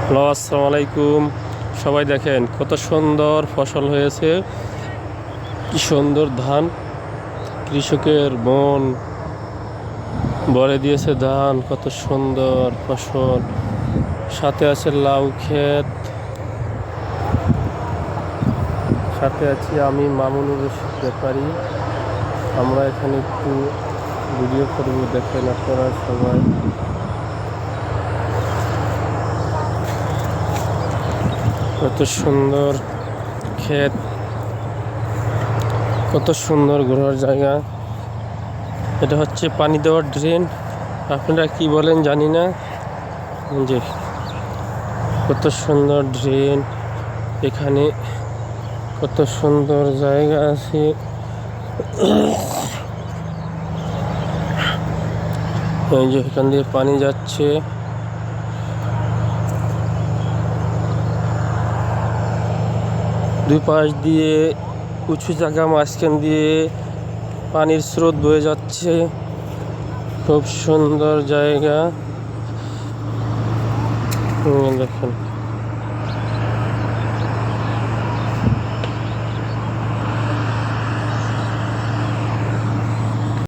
Hello, আসসালামু আলাইকুম। সবাই দেখেন কত সুন্দর ফসল হয়েছে, কি সুন্দর ধান। কৃষকের মন ভরে দিয়েছে ধান, কত সুন্দর ফসল। সাথে আছে লাউ ক্ষেত, সাথে আছি আমি মামুনুর রশিদ ব্যাপারী। আমরা এখানে একটু ভিডিও করব, দেখেন আপনারা সবাই। কত সুন্দর ক্ষেত, কত সুন্দর ঘোরার জায়গা। এটা হচ্ছে পানি দেওয়ার ড্রেন, আপনারা কি বলেন জানি না। যে কত সুন্দর ড্রেন, এখানে কত সুন্দর জায়গা আছে। এই যে এখান দিয়ে পানি যাচ্ছে, দুই পাশ দিয়ে উঁচু জায়গা, মাঝখান দিয়ে পানির স্রোত বয়ে যাচ্ছে। খুব সুন্দর জায়গা, দেখেন।